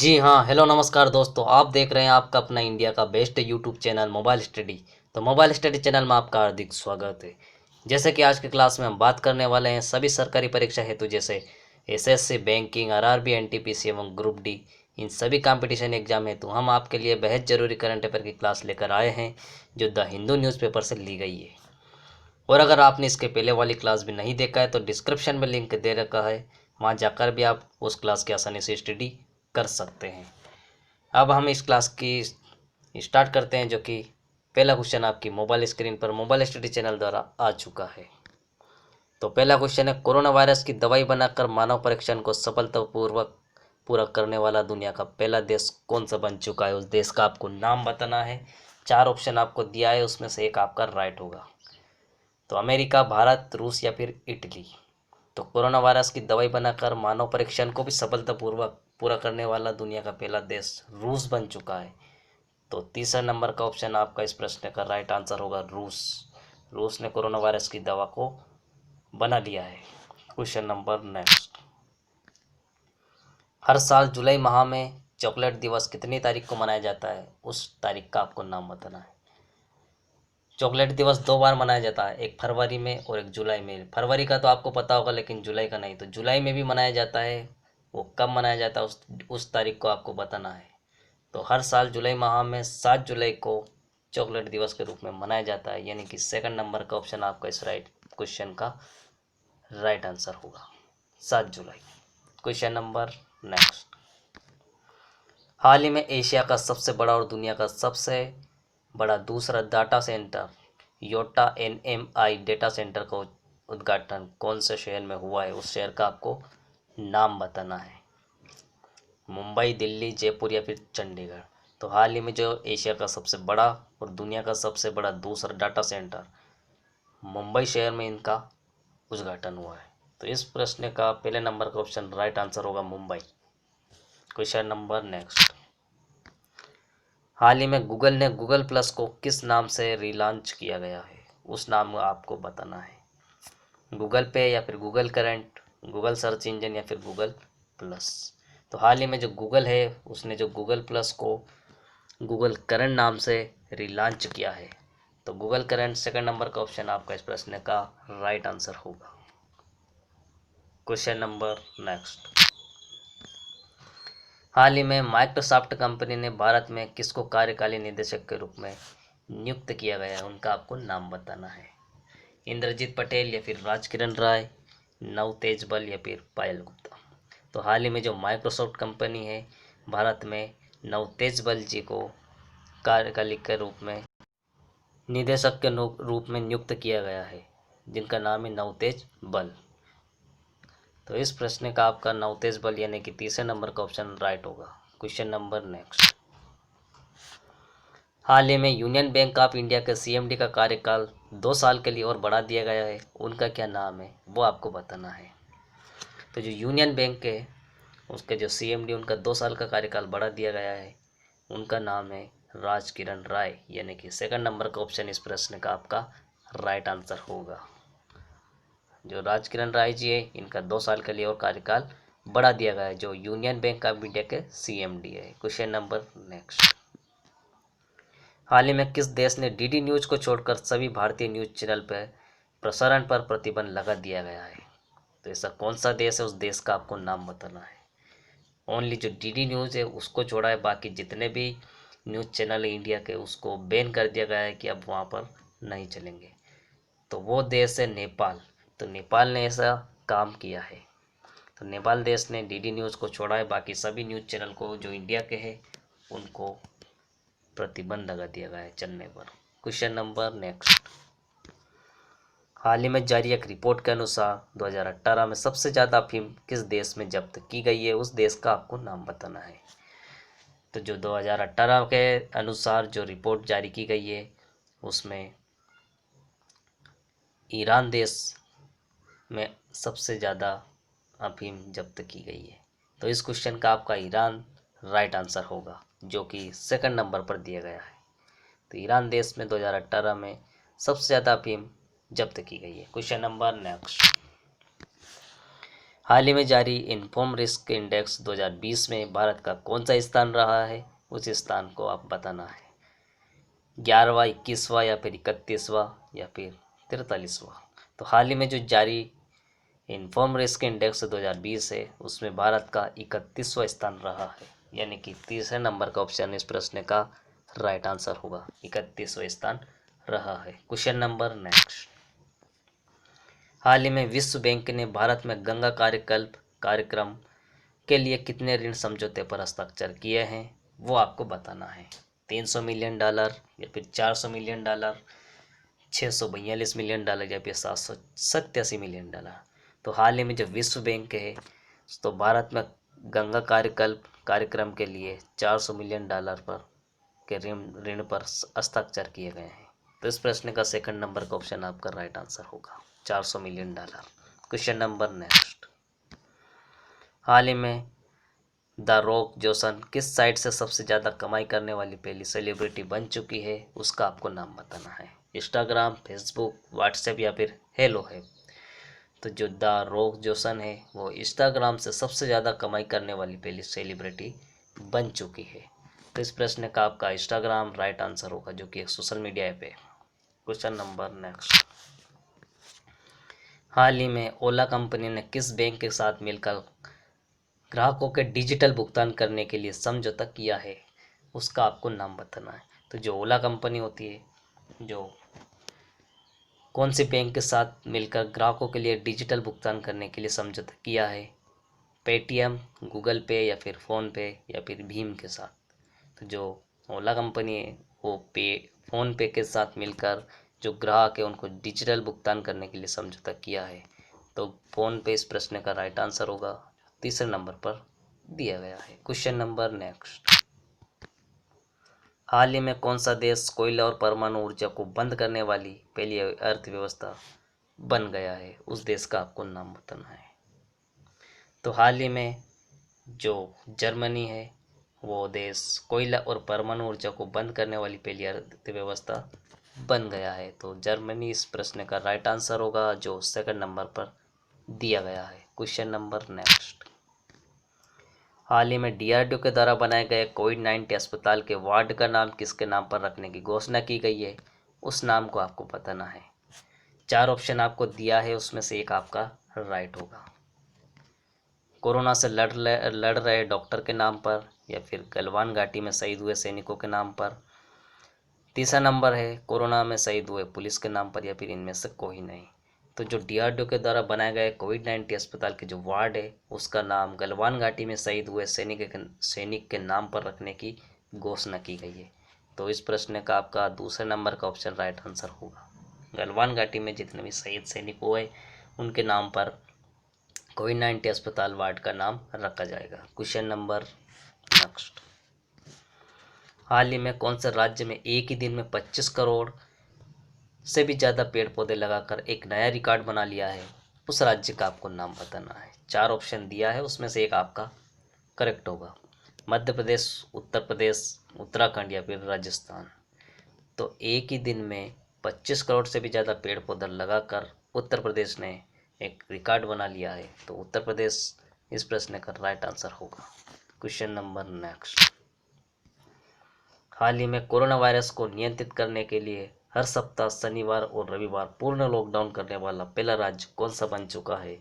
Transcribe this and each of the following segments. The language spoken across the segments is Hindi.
जी हाँ, हेलो नमस्कार दोस्तों। आप देख रहे हैं आपका अपना इंडिया का best YouTube channel mobile study. तो मोबाइल स्टडी चैनल में आपका हार्दिक स्वागत है। जैसे कि आज की क्लास में हम बात करने वाले हैं सभी सरकारी परीक्षा हेतु जैसे एसएससी, बैंकिंग, आरआरबी, एनटीपीसी एवं ग्रुप डी, इन सभी कंपटीशन एग्जाम हेतु हम आपके लिए बेहद जरूरी करंट अफेयर की क्लास लेकर आए हैं जो द हिंदू न्यूज़पेपर से ली गई है। और अगर आपने इसके पहले वाली क्लास भी नहीं देखा है तो डिस्क्रिप्शन में लिंक दे रखा है, वहाँ जाकर भी आप उस क्लास की आसानी से स्टडी कर सकते हैं। अब हम इस क्लास की स्टार्ट करते हैं, जो कि पहला क्वेश्चन आपकी मोबाइल स्क्रीन पर मोबाइल स्टडी चैनल द्वारा आ चुका है। तो पहला क्वेश्चन है, कोरोना वायरस की दवाई बनाकर मानव परीक्षण को सफलतापूर्वक पूरा करने वाला दुनिया का पहला देश कौन सा बन चुका है। उस देश का आपको नाम बताना है। 4 ऑप्शन आपको दिया है, उसमें से एक आपका राइट होगा। तो अमेरिका, भारत, रूस या फिर इटली। तो कोरोना वायरस की दवाई बनाकर मानव परीक्षण को भी सफलतापूर्वक पूरा करने वाला दुनिया का पहला देश रूस बन चुका है। तो तीसरा नंबर का ऑप्शन आपका इस प्रश्न का राइट आंसर होगा रूस। रूस ने कोरोना वायरस की दवा को बना लिया है। क्वेश्चन नंबर नेक्स्ट, हर साल जुलाई माह में चॉकलेट दिवस कितनी तारीख को मनाया जाता है, उस तारीख का आपको नाम बताना है। चॉकलेट दिवस 2 बार मनाया जाता है, एक फरवरी में और एक जुलाई में। फरवरी का तो आपको पता होगा लेकिन जुलाई का नहीं। तो जुलाई में भी मनाया जाता है, वो कब मनाया जाता है उस तारीख को आपको बताना है। तो हर साल जुलाई माह में 7 जुलाई को चॉकलेट दिवस के रूप में मनाया जाता है, यानी कि सेकंड नंबर का ऑप्शन आपका इस राइट क्वेश्चन का राइट आंसर होगा, 7 जुलाई। क्वेश्चन नंबर नेक्स्ट, हाल ही में एशिया का सबसे बड़ा और दुनिया का सबसे बड़ा दूसरा data center Yotta NMI data center का उद्घाटन कौन से शहर में हुआ है, उस शहर का आपको नाम बताना है। मुंबई, दिल्ली, जयपुर या फिर चंडीगढ़। तो हाल ही में जो एशिया का सबसे बड़ा और दुनिया का सबसे बड़ा दूसरा डाटा सेंटर मुंबई शहर में इनका उद्घाटन हुआ है। तो इस प्रश्न का पहले नंबर का ऑप्शन राइट आंसर होगा मुंबई। क्वेश्चन नंबर नेक्स्ट, हाल ही में गूगल ने गूगल प्लस को किस नाम से रिलॉन्च किया गया है, उस नाम आपको बताना है। गूगल पे या फिर Google current, Google search engine या फिर गूगल प्लस। तो हाल ही में जो गूगल है उसने जो गूगल प्लस को गूगल करंट नाम से रिलॉन्च किया है। तो गूगल करंट सेकंड नंबर का ऑप्शन आपका इस प्रश्न का राइट आंसर होगा। क्वेश्चन नंबर नेक्स्ट, हाल ही में माइक्रोसॉफ्ट कंपनी ने भारत में किसको कार्यकारी निदेशक के रूप में नियुक्त किया गया है, उनका आपको नाम बताना है। इंद्रजीत पटेल या फिर राजकिरण राय, नव तेजबल या फिर पायल गुप्ता। तो हाल ही में जो माइक्रोसॉफ्ट कंपनी है भारत में नव तेजबल जी को कार्यकारी के रूप में निदेशक के रूप में नियुक्त किया गया है, जिनका नाम है नवतेज बल। तो इस प्रश्न का आपका नवतेज बल यानी कि तीसरे नंबर का ऑप्शन राइट होगा। क्वेश्चन नंबर नेक्स्ट, हाल ही में यूनियन बैंक ऑफ इंडिया के सीएमडी का कार्यकाल 2 साल के लिए और बढ़ा दिया गया है, उनका क्या नाम है वो आपको बताना है। तो जो यूनियन बैंक है उसके जो सीएमडी उनका 2 साल का कार्यकाल बढ़ा दिया गया है, उनका नाम है राजकिरण राय, यानी कि सेकंड नंबर का ऑप्शन इस प्रश्न का आपका राइट आंसर होगा। जो राजकिरण राय जी है इनका 2 साल के लिए और कार्यकाल बढ़ा दिया गया है, जो यूनियन बैंक ऑफ इंडिया के सीएमडी है। क्वेश्चन नंबर नेक्स्ट, हाल ही में किस देश ने डीडी न्यूज को छोड़कर सभी भारतीय न्यूज चैनल पर प्रसारण पर प्रतिबंध लगा दिया गया है। तो ऐसा कौन सा देश है, उस देश का आपको नाम बताना है। ओनली जो डीडी न्यूज है उसको छोड़ा है, बाकी जितने भी न्यूज चैनल है इंडिया के उसको बैन कर दिया गया है कि अब वहाँ पर नहीं चलेंगे। तो वो देश है नेपाल। तो नेपाल ने ऐसा काम किया है। तो नेपाल देश ने डीडी न्यूज़ को छोड़ा है, बाकी सभी न्यूज़ चैनल को जो इंडिया के हैं उनको प्रतिबंध लगा दिया गया है चलने पर। क्वेश्चन नंबर नेक्स्ट, हाल ही में जारी एक रिपोर्ट के अनुसार 2018 में सबसे ज़्यादा अफीम किस देश में जब्त की गई है, उस देश का आपको नाम बताना है। तो जो 2018 के अनुसार जो रिपोर्ट जारी की गई है उसमें ईरान देश में सबसे ज़्यादा अफीम जब्त की गई है। तो इस क्वेश्चन का आपका ईरान राइट आंसर होगा, जो कि सेकंड नंबर पर दिया गया है। तो ईरान देश में 2018 में सबसे ज़्यादा अफीम जब्त की गई है। क्वेश्चन नंबर नेक्स्ट, हाल ही में जारी इन्फॉर्म रिस्क इंडेक्स 2020 में भारत का कौन सा स्थान रहा है, उस स्थान को आप बताना है। 11वां, 21वां या फिर 31वां या फिर 43वां। तो हाल ही में जो जारी इन्फॉर्म रिस्क इंडेक्स 2020 है उसमें भारत का 31वां स्थान रहा है, यानी कि तीसरे नंबर का ऑप्शन इस प्रश्न का राइट आंसर होगा। 31वां स्थान रहा है। Question number next. हाल ही में विश्व बैंक ने भारत में गंगा कार्यकल्प कार्यक्रम के लिए कितने ऋण समझौते पर हस्ताक्षर किए हैं, वो आपको बताना है। 300 मिलियन डॉलर या फिर 400 मिलियन डॉलर, 642 मिलियन डॉलर या फिर 787 मिलियन डॉलर। तो हाल ही में जो विश्व बैंक है तो भारत में गंगा कार्यकल्प कार्यक्रम के लिए 400 मिलियन डॉलर पर के ऋण पर हस्ताक्षर किए गए हैं। तो इस प्रश्न का सेकंड नंबर का ऑप्शन आपका राइट आंसर होगा, 400 million dollar. Question number next. हाल ही में द रॉक जॉनसन किस साइट से सबसे ज़्यादा कमाई करने वाली पहली सेलिब्रिटी बन चुकी है, उसका आपको नाम बताना है। इंस्टाग्राम, फेसबुक, व्हाट्सएप या फिर हेलो है। तो जो द रॉक जॉनसन है वो इंस्टाग्राम से सबसे ज़्यादा कमाई करने वाली पहली सेलिब्रिटी बन चुकी है। तो इस प्रश्न का आपका इंस्टाग्राम राइट आंसर होगा, जो कि एक सोशल मीडिया ऐप है। Question number next. हाल ही में ओला कंपनी ने किस बैंक के साथ मिलकर ग्राहकों के डिजिटल भुगतान करने के लिए समझौता किया है, उसका आपको नाम बताना है। तो जो ओला कंपनी होती है, जो कौन सी बैंक के साथ मिलकर ग्राहकों के लिए डिजिटल भुगतान करने के लिए समझौता किया है? पेटीएम, गूगल पे या फिर फ़ोन पे या फिर भीम के साथ। तो जो ओला कंपनी है वो फ़ोन पे के साथ मिलकर जो ग्राहक है उनको डिजिटल भुगतान करने के लिए समझौता किया है। तो फ़ोन पे इस प्रश्न का राइट आंसर होगा, तीसरे नंबर पर दिया गया है। Question number next. हाल ही में कौन सा देश कोयला और परमाणु ऊर्जा को बंद करने वाली पहली अर्थव्यवस्था बन गया है, उस देश का आपको नाम बताना है। तो हाल ही में जो जर्मनी है वो देश कोयला और परमाणु ऊर्जा को बंद करने वाली पहली अर्थव्यवस्था बन गया है। तो जर्मनी इस प्रश्न का राइट आंसर होगा, जो सेकंड नंबर पर दिया गया है। Question number next. हाल ही में डीआरडीओ के द्वारा बनाए गए कोविड-19 अस्पताल के वार्ड का नाम किसके नाम पर रखने की घोषणा की गई है, उस नाम को आपको बताना है। 4 ऑप्शन आपको दिया है, उसमें से एक आपका राइट होगा। कोरोना से लड़ रहे डॉक्टर के नाम पर, या फिर गलवान घाटी में शहीद हुए सैनिकों के नाम पर। तीसरा नंबर है कोरोना में शहीद हुए पुलिस के नाम पर, या फिर इनमें से कोई नहीं। तो जो डीआरडीओ के द्वारा बनाए गए कोविड-19 अस्पताल के जो वार्ड है उसका नाम गलवान घाटी में शहीद हुए सैनिक के नाम पर रखने की घोषणा की गई है। तो इस प्रश्न का आपका दूसरे नंबर का ऑप्शन राइट आंसर होगा। गलवान घाटी में जितने भी शहीद सैनिक हुए उनके नाम पर कोविड-19 अस्पताल वार्ड का नाम रखा जाएगा। Question number next. हाल ही में कौन से राज्य में एक ही दिन में 25 करोड़ से भी ज़्यादा पेड़ पौधे लगाकर एक नया रिकॉर्ड बना लिया है, उस राज्य का आपको नाम बताना है। 4 ऑप्शन दिया है, उसमें से एक आपका करेक्ट होगा। मध्य प्रदेश, उत्तर प्रदेश, उत्तराखंड या फिर राजस्थान। तो एक ही दिन में 25 करोड़ से भी ज़्यादा पेड़ पौधा लगाकर उत्तर प्रदेश ने एक रिकॉर्ड बना लिया है। तो उत्तर प्रदेश इस प्रश्न का राइट आंसर होगा। Question number next. हाल ही में कोरोना वायरस को नियंत्रित करने के लिए हर सप्ताह शनिवार और रविवार पूर्ण लॉकडाउन करने वाला पहला राज्य कौन सा बन चुका है,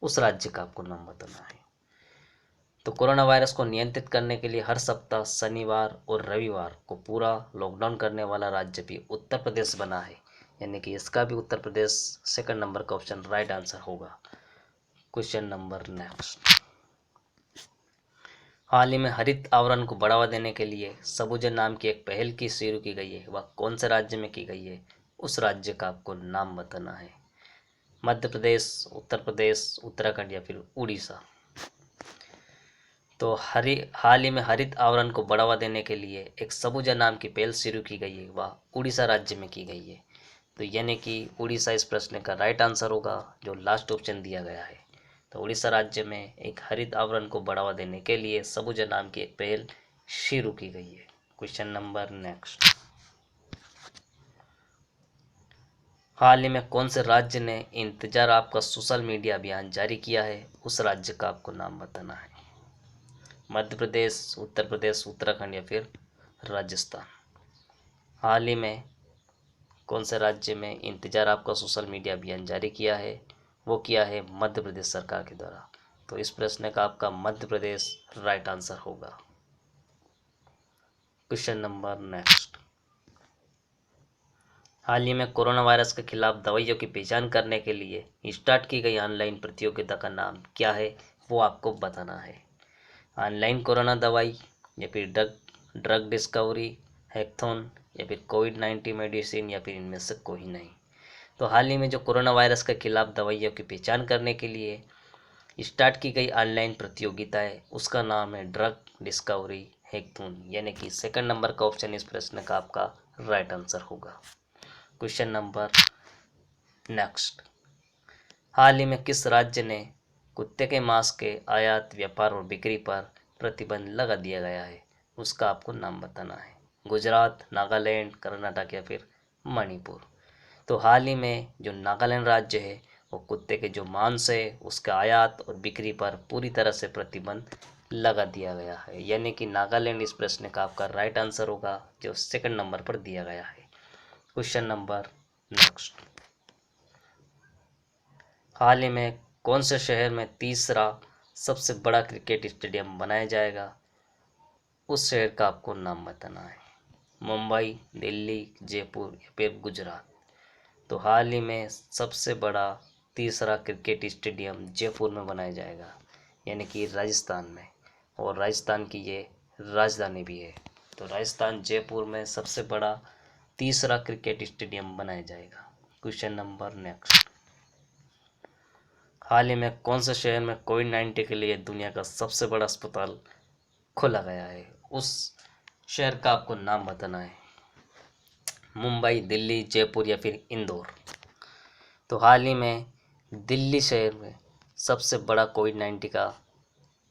उस राज्य का आपको नाम बताना है। तो कोरोना वायरस को नियंत्रित करने के लिए हर सप्ताह शनिवार और रविवार को पूरा लॉकडाउन करने वाला राज्य भी उत्तर प्रदेश बना है, यानी कि इसका भी उत्तर प्रदेश सेकंड नंबर का ऑप्शन राइट आंसर होगा। Question number next. हाल ही में हरित आवरण को बढ़ावा देने के लिए सबुज नाम की एक पहल की शुरू की गई है, वह कौन से राज्य में की गई है, उस राज्य का आपको नाम बताना है। मध्य प्रदेश, उत्तर प्रदेश, उत्तराखंड या फिर उड़ीसा। तो हाल ही में हरित आवरण को बढ़ावा देने के लिए एक सबुजा नाम की पहल शुरू की गई है, वह उड़ीसा राज्य में की गई है। तो यानी कि उड़ीसा इस प्रश्न का राइट आंसर होगा, जो लास्ट ऑप्शन दिया गया है। तो उड़ीसा राज्य में एक हरित आवरण को बढ़ावा देने के लिए सबुजा नाम की एक पहल शुरू की गई है। Question number next. हाल ही में कौन से राज्य ने इंतजार आपका सोशल मीडिया अभियान जारी किया है, उस राज्य का आपको नाम बताना है। मध्य प्रदेश, उत्तर प्रदेश, उत्तराखंड या फिर राजस्थान। हाल ही में कौन से राज्य में इंतजार आपका सोशल मीडिया अभियान जारी किया है, वो किया है मध्य प्रदेश सरकार के द्वारा। तो इस प्रश्न का आपका मध्य प्रदेश राइट आंसर होगा। Question number next. हाल ही में कोरोना वायरस के खिलाफ दवाइयों की पहचान करने के लिए स्टार्ट की गई ऑनलाइन प्रतियोगिता का नाम क्या है, वो आपको बताना है। ऑनलाइन कोरोना दवाई या फिर ड्रग डिस्कवरी हैकथॉन या फिर कोविड-19 मेडिसिन या फिर इनमें से कोई नहीं। तो हाल ही में जो कोरोना वायरस के खिलाफ दवाइयों की पहचान करने के लिए स्टार्ट की गई ऑनलाइन प्रतियोगिता है, उसका नाम है ड्रग डिस्कवरी हैकथॉन, यानी कि सेकंड नंबर का ऑप्शन इस प्रश्न का आपका राइट आंसर होगा। Question number next. हाल ही में किस राज्य ने कुत्ते के मांस के आयात, व्यापार और बिक्री पर प्रतिबंध लगा दिया गया है, उसका आपको नाम बताना है। गुजरात, नागालैंड, कर्नाटक या फिर मणिपुर। तो हाल ही में जो नागालैंड राज्य है वो कुत्ते के जो मांस है उसके आयात और बिक्री पर पूरी तरह से प्रतिबंध लगा दिया गया है, यानी कि नागालैंड इस प्रश्न का आपका राइट आंसर होगा, जो सेकंड नंबर पर दिया गया है। Question number next. हाल ही में कौन से शहर में तीसरा सबसे बड़ा क्रिकेट स्टेडियम बनाया जाएगा, उस शहर का आपको नाम बताना है। मुंबई, दिल्ली, जयपुर या फिर गुजरात। तो हाल ही में सबसे बड़ा तीसरा क्रिकेट स्टेडियम जयपुर में बनाया जाएगा, यानी कि राजस्थान में, और राजस्थान की ये राजधानी भी है। तो राजस्थान जयपुर में सबसे बड़ा तीसरा क्रिकेट स्टेडियम बनाया जाएगा। Question number next. हाल ही में कौन से शहर में कोविड-19 के लिए दुनिया का सबसे बड़ा अस्पताल खोला गया है, उस शहर का आपको नाम बताना है। मुंबई, दिल्ली, जयपुर या फिर इंदौर। तो हाल ही में दिल्ली शहर में सबसे बड़ा कोविड-19 का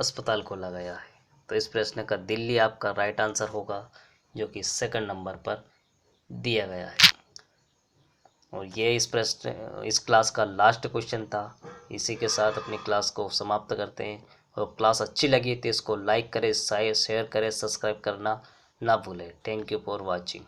अस्पताल खोला गया है। तो इस प्रश्न का दिल्ली आपका राइट आंसर होगा, जो कि सेकंड नंबर पर दिया गया है। और ये इस क्लास का लास्ट क्वेश्चन था। इसी के साथ अपनी क्लास को समाप्त करते हैं। और क्लास अच्छी लगी तो इसको लाइक करें, शेयर करें, सब्सक्राइब करना ना भूलें। Thank you for watching.